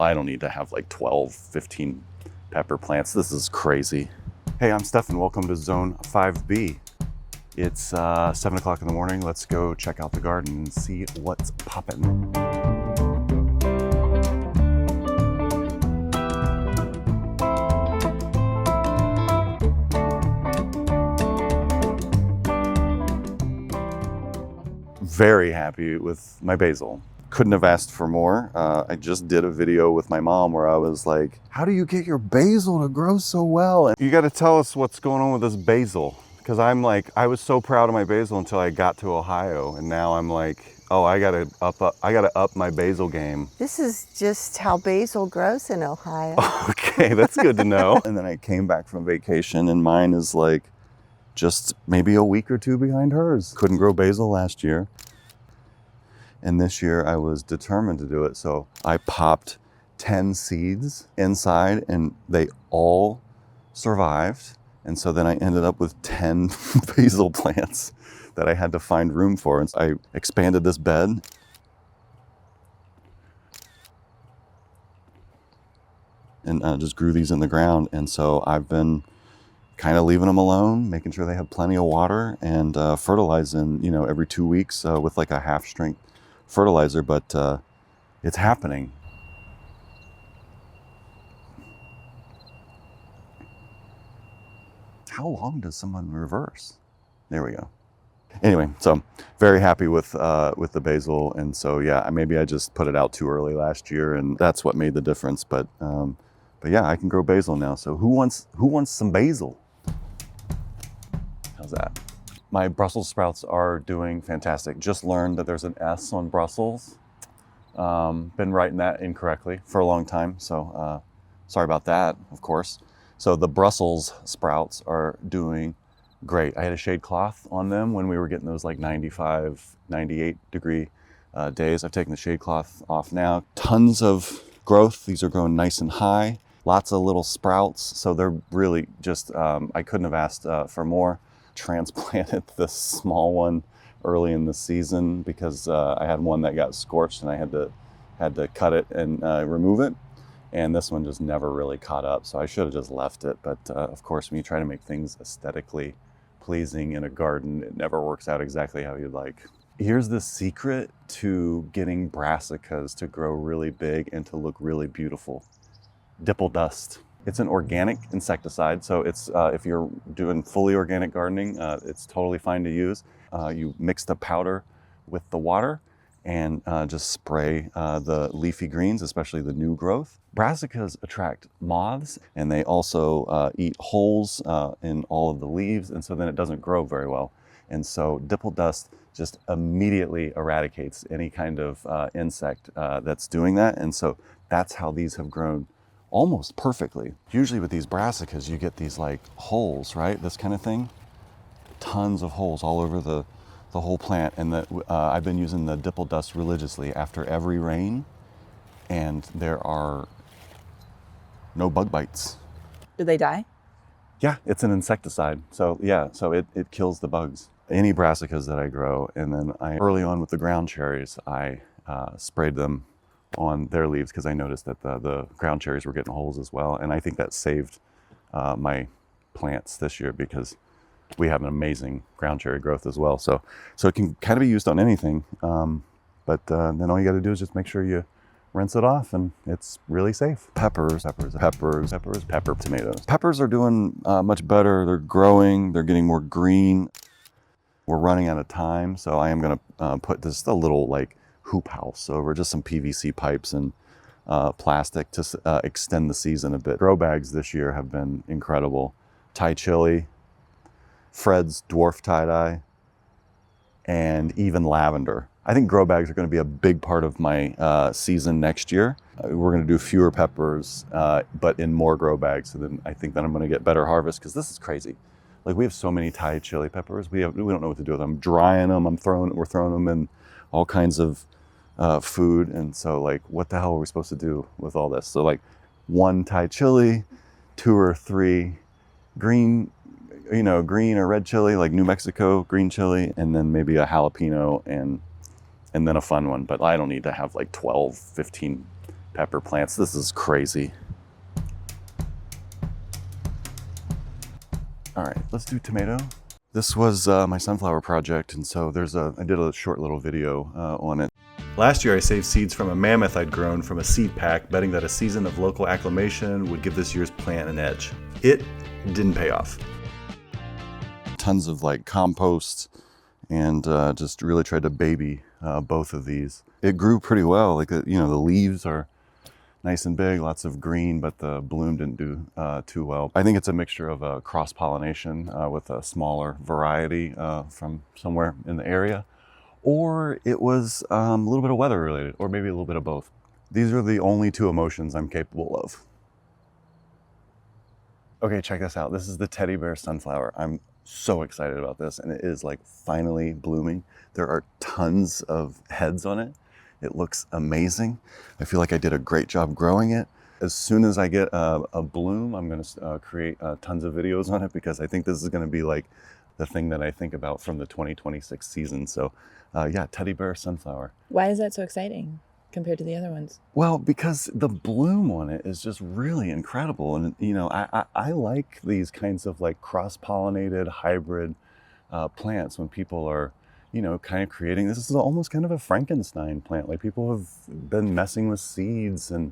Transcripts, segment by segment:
I don't need to have like 12, 15 pepper plants. This is crazy. Hey, I'm Stefan. Welcome to Zone 5B. It's 7 o'clock in the morning. Let's go check out the garden and see what's poppin'. Very happy with my basil. Couldn't have asked for more. I just did a video with my mom where I was like, how do you get your basil to grow so well? And you got to tell us what's going on with this basil. Because I was so proud of my basil until I got to Ohio. And now I'm like, oh, I gotta up my basil game. This is just how basil grows in Ohio. Okay, that's good to know. And then I came back from vacation and mine is like just maybe a week or two behind hers. Couldn't grow basil last year. And this year I was determined to do it. So I popped 10 seeds inside and they all survived. And so then I ended up with 10 basil plants that I had to find room for. And so I expanded this bed. And just grew these in the ground. And so I've been kind of leaving them alone, making sure they have plenty of water and fertilizing, every 2 weeks with like a half strength fertilizer, but it's happening. How long does someone reverse? There we go. Anyway, so very happy with the basil, and so yeah, maybe I just put it out too early last year, and that's what made the difference. But yeah, I can grow basil now. So who wants some basil? How's that? My Brussels sprouts are doing fantastic. Just learned that there's an S on Brussels. Been writing that incorrectly for a long time, so sorry about that, of course. So the Brussels sprouts are doing great. I had a shade cloth on them when we were getting those like 95, 98 degree days. I've taken the shade cloth off now. Tons of growth. These are growing nice and high. Lots of little sprouts. So they're really just, I couldn't have asked for more. Transplanted this small one early in the season because I had one that got scorched and I had to cut it and remove it, and this one just never really caught up, so I should have just left it. But of course, when you try to make things aesthetically pleasing in a garden, it never works out exactly how you'd like. Here's the secret to getting brassicas to grow really big and to look really beautiful. Dipple dust. It's an organic insecticide, so it's if you're doing fully organic gardening, it's totally fine to use. You mix the powder with the water and just spray the leafy greens, especially the new growth. Brassicas attract moths, and they also eat holes in all of the leaves, and so then it doesn't grow very well. And so dipple dust just immediately eradicates any kind of insect that's doing that, and so that's how these have grown almost perfectly. Usually with these brassicas, you get these like holes, right? This kind of thing. Tons of holes all over the whole plant. And I've been using the dipple dust religiously after every rain, and there are no bug bites. Do they die? Yeah, it's an insecticide. So yeah, so it kills the bugs. Any brassicas that I grow, and then early on with the ground cherries, I sprayed them on their leaves because I noticed that the ground cherries were getting holes as well. And I think that saved my plants this year because we have an amazing ground cherry growth as well. So it can kind of be used on anything. But then all you got to do is just make sure you rinse it off and it's really safe. Pepper tomatoes. Peppers are doing much better. They're growing, they're getting more green. We're running out of time. So I am gonna put just a little like hoop house over just some PVC pipes and plastic to extend the season a bit. Grow bags this year have been incredible. Thai chili, Fred's dwarf tie-dye, and even lavender. I think grow bags are going to be a big part of my season next year. We're going to do fewer peppers, but in more grow bags. So then I think that I'm going to get better harvest because this is crazy. Like we have so many Thai chili peppers. We don't know what to do with them. I'm drying them. We're throwing them in all kinds of food, and so like what the hell are we supposed to do with all this? So like 1 Thai chili, 2 or 3 green or red chili, like New Mexico green chili, and then maybe a jalapeno and then a fun one. But I don't need to have like 12, 15 pepper plants. This is crazy. All right, let's do tomato. This was my sunflower project, and so I did a short little video on it. Last year I saved seeds from a mammoth I'd grown from a seed pack, betting that a season of local acclimation would give this year's plant an edge. It didn't pay off. Tons of like compost, and just really tried to baby both of these. It grew pretty well. Like, the leaves are nice and big, lots of green, but the bloom didn't do too well. I think it's a mixture of cross-pollination with a smaller variety from somewhere in the area, or it was a little bit of weather related, or maybe a little bit of both. These are the only two emotions I'm capable of. Okay, check this out. This is the teddy bear sunflower. I'm so excited about this, and it is like finally blooming. There are tons of heads on it. It looks amazing. I feel like I did a great job growing it. As soon as I get a bloom, I'm going to create tons of videos on it, because I think this is going to be like the thing that I think about from the 2026 season. So yeah, teddy bear sunflower. Why is that so exciting compared to the other ones? Well, because the bloom on it is just really incredible. And, I like these kinds of like cross-pollinated hybrid plants when people are, kind of creating, this is almost kind of a Frankenstein plant. Like, people have been messing with seeds and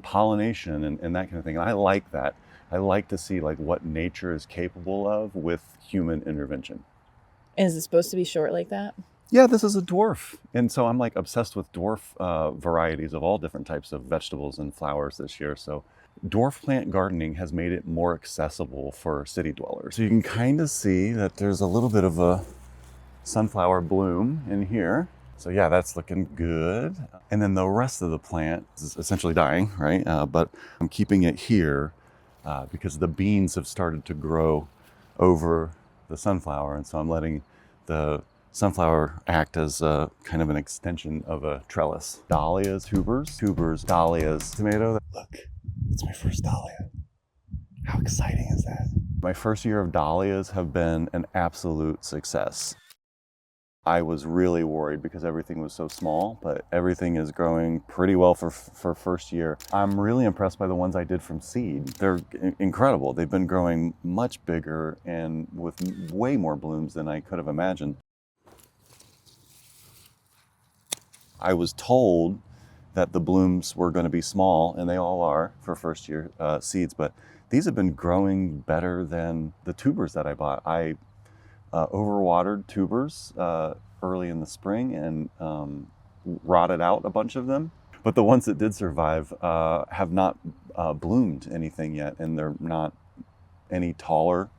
pollination and that kind of thing. And I like that. I like to see like what nature is capable of with human intervention. And is it supposed to be short like that? Yeah, this is a dwarf. And so I'm like obsessed with dwarf varieties of all different types of vegetables and flowers this year. So dwarf plant gardening has made it more accessible for city dwellers. So you can kind of see that there's a little bit of a sunflower bloom in here. So yeah, that's looking good. And then the rest of the plant is essentially dying, right? But I'm keeping it here because the beans have started to grow over the sunflower. And so I'm letting the sunflower act as kind of an extension of a trellis. Dahlias, tubers, dahlias, tomato. Look, it's my first dahlia. How exciting is that? My first year of dahlias have been an absolute success. I was really worried because everything was so small, but everything is growing pretty well for first year. I'm really impressed by the ones I did from seed. They're incredible. They've been growing much bigger and with way more blooms than I could have imagined. I was told that the blooms were going to be small, and they all are for first year seeds, but these have been growing better than the tubers that I bought. I overwatered tubers early in the spring and rotted out a bunch of them. But the ones that did survive have not bloomed anything yet, and they're not any taller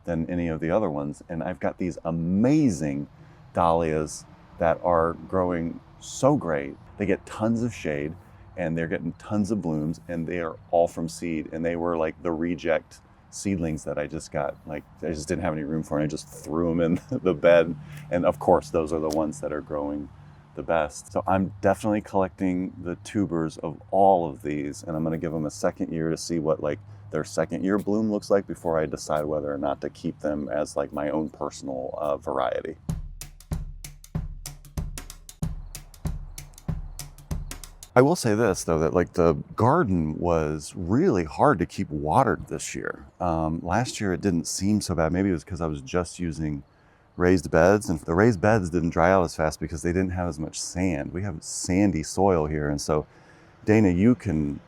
than any of the other ones. And I've got these amazing dahlias that are growing so great. They get tons of shade, and they're getting tons of blooms, and they are all from seed. And they were like the reject seedlings that I just got. Like, I just didn't have any room for, and I just threw them in the bed. And of course, those are the ones that are growing the best. So I'm definitely collecting the tubers of all of these, and I'm going to give them a second year to see what like their second year bloom looks like before I decide whether or not to keep them as like my own personal variety. I will say this though, that like the garden was really hard to keep watered this year. Last year it didn't seem so bad. Maybe it was because I was just using raised beds, and the raised beds didn't dry out as fast because they didn't have as much sand. We have sandy soil here. And so Dana, you can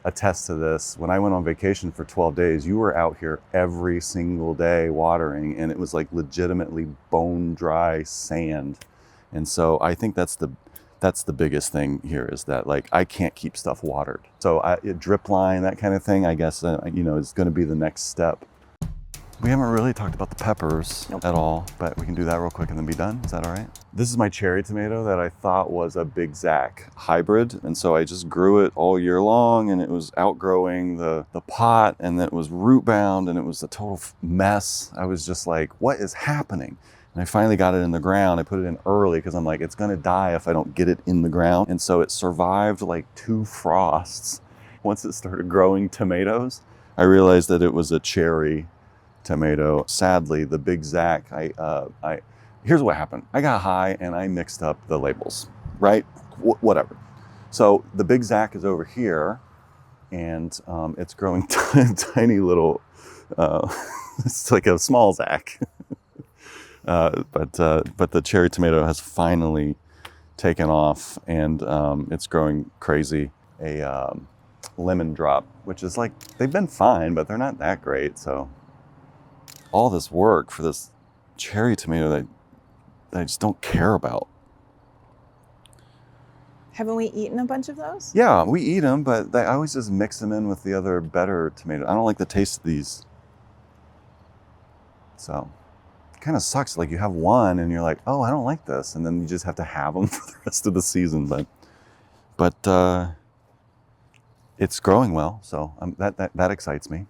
attest to this. When I went on vacation for 12 days, you were out here every single day watering, and it was like legitimately bone dry sand. And so I think that's the biggest thing here, is that like I can't keep stuff watered. So drip line, that kind of thing, I guess, is going to be the next step. We haven't really talked about the peppers at all, but we can do that real quick and then be done. Is that all right? This is my cherry tomato that I thought was a Big Zac hybrid. And so I just grew it all year long, and it was outgrowing the pot, and it was root bound, and it was a total mess. I was just like, what is happening? And I finally got it in the ground. I put it in early because I'm like, it's gonna die if I don't get it in the ground. And so it survived like 2 frosts. Once it started growing tomatoes, I realized that it was a cherry tomato. Sadly, the Big Zac, here's what happened. I got high and I mixed up the labels, right? Whatever. So the big Zac is over here, and it's growing tiny little. It's like a small Zac, but the cherry tomato has finally taken off, and it's growing crazy. A lemon drop, which is like, they've been fine, but they're not that great. So all this work for this cherry tomato that I just don't care about. Haven't we eaten a bunch of those? Yeah, we eat them, but I always just mix them in with the other better tomato. I don't like the taste of these. So it kind of sucks. Like, you have one and you're like, oh, I don't like this. And then you just have to have them for the rest of the season. But it's growing well. So that excites me.